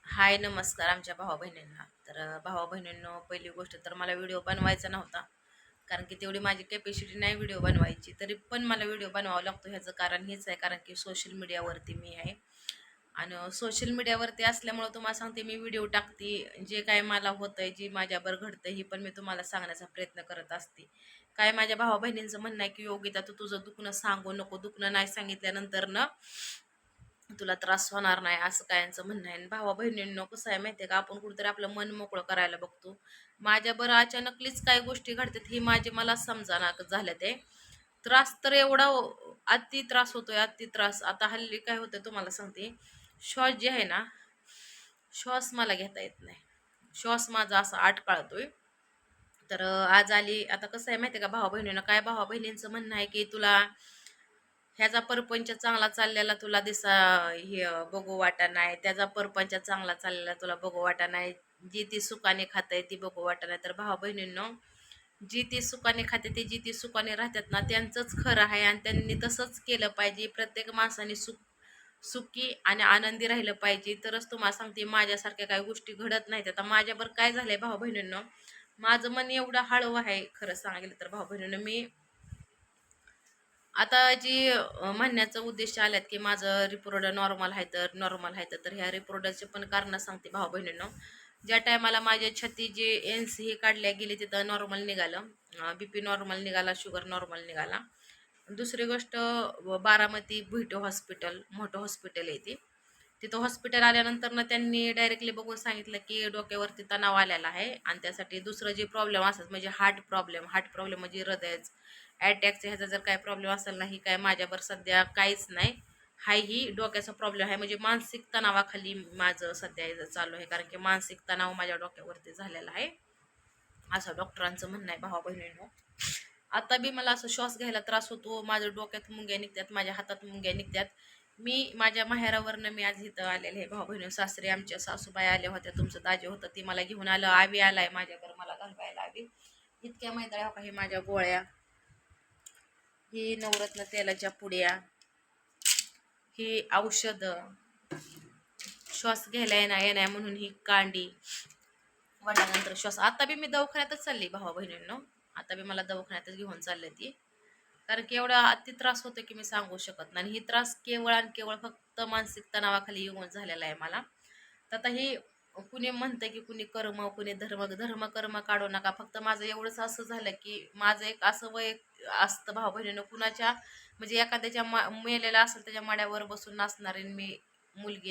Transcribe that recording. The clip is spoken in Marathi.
हाय नमस्कार आमच्या भावा बहिणींना. भावा बहिणींनो, पहिली गोष्ट तर मला व्हिडिओ बनवायचा नव्हता. कारण की तेवढी माझी कॅपॅसिटी नाही व्हिडिओ बनवायची. तरी पण मला व्हिडिओ बनवावा लागतो. ह्याचं कारण हेच आहे, कारण की सोशल मीडियावरती मी आहे. आणि सोशल मीडियावरती असल्यामुळं तुम्हाला सांगते, मी व्हिडिओ टाकते. जे काय मला होतंय, जे माझ्याबरोबर घडतंय, हे पण मी तुम्हाला सांगण्याचा प्रयत्न करत असते. काय माझ्या भावा बहिणींचं म्हणणं आहे की योगिता, तू तुझं दुखणं सांगू नको. दुखणं नाही सांगितल्यानंतर ना तुला त्रास होणार नाही, असं काय यांचं म्हणणं आहे. आणि भावा बहिणींनो, कसं आहे माहिती आहे का, आपण कुठेतरी आपलं मन मोकळं करायला बघतो. माझ्या बरं अचानकलीच काय गोष्टी घडतात ही माझी मला समजाना झाल्या. ते त्रास तर एवढा अति त्रास होतोय, अति त्रास. आता हल्ली काय होतं तुम्हाला सांगते, श्वास जे आहे ना, श्वास मला घेता येत नाही. श्वास माझा असा अटकाळतोय. आज आली. आता कसं आहे माहिती आहे का भावा बहिणीनं, काय भावा बहिणींचं म्हणणं आहे की तुला ह्याचा परपंच चांगला चाललेला तुला हे बघू वाटा नाही, त्याचा परपंच चांगला चाललेला तुला बघू वाटा नाही, जी ती सुखाने खाते ती बघू वाटा नाही. तर भावा बहिणींनो, जी ती सुखाने खाते ती, जी ती सुखाने राहतात ना, त्यांचंच खरं आहे आणि त्यांनी तसंच केलं पाहिजे. प्रत्येक माणसाने सुखी आणि आनंदी राहिलं पाहिजे. तरच तुम्हाला सांगते, माझ्यासारख्या काही गोष्टी घडत नाहीत. आता माझ्याबरोबर काय झालंय भावा बहिणींनो, माझं मन एवढं हळवं आहे खरं सांगितलं तर भावा बहिणींनो. मी आता जी म्हणण्याचा उद्देश आल्यात की माझं रिपोर्ट नॉर्मल आहे, तर नॉर्मल आहे, तर ह्या रिपोर्टचे पण कारण सांगते भाऊ बहिणींनो. ज्या टायमाला माझ्या छाती जे एनसी हे काढल्या गेली तिथं नॉर्मल निघालं, बीपी नॉर्मल निघाला, शुगर नॉर्मल निघाला. दुसरी गोष्ट, बारामती भुईटे हॉस्पिटल, मोठं हॉस्पिटल आहे ती. तिथं हॉस्पिटल आल्यानंतर ना त्यांनी डायरेक्टली बघून सांगितलं की डोक्यावरती तणाव आलेला आहे आणि त्यासाठी दुसरं जे प्रॉब्लेम असतात म्हणजे हार्ट प्रॉब्लेम म्हणजे हृदयच, अटॅकचा ह्याचा जर काय प्रॉब्लेम असेल नाही, काय माझ्यावर सध्या काहीच नाही. हाय ही डोक्याचा प्रॉब्लेम आहे, म्हणजे मानसिक तणावाखाली माझं सध्या हे चालू आहे, कारण की मानसिक तणाव माझ्या डोक्यावरती झालेला आहे, असं डॉक्टरांचं म्हणणं आहे भावा बहिणींनो. आता बी मला असं श्वास घ्यायला त्रास होतो, माझ्या डोक्यात मुंग्या निघतात, माझ्या हातात मुंग्या निघतात. मी माझ्या माहेरावरनं मी आज इथं आलेले आहे भाऊ बहिणी. सासरे आमच्या सासूबाई आल्या होत्या, तुमचं दाजे होतं ती मला घेऊन आलं, आवी आलाय माझ्याकडे मला घालवायला. आवी इतक्या मैत्र्या हो काही माझ्या गोळ्या, ही नवरत्न तेलाच्या पुड्या, ही औषधं, श्वास घ्यायला येणार म्हणून ही कांडी, वडानंतर श्वास. आता बी मी दवाखान्यातच चालली भावा बहिणींनो. आता बी मला दवाखान्यातच घेऊन चालली ती, कारण की एवढा अति त्रास होतो की मी सांगू शकत नाही. आणि ही त्रास केवळ आणि केवळ फक्त मानसिक तणावाखाली येऊन झालेला आहे मला. तर आता ही कुणी म्हणतं की कुणी कर्म, कुणी धर्म, धर्म कर्म काढू नका. फक्त माझं एवढंच असं झालं की माझं एक असं वय असतं भाऊ बहिणीनं, कुणाच्या म्हणजे एखाद्याच्या मेलेला असेल त्याच्या मड्यावर बसून नाचणारी मी मुलगी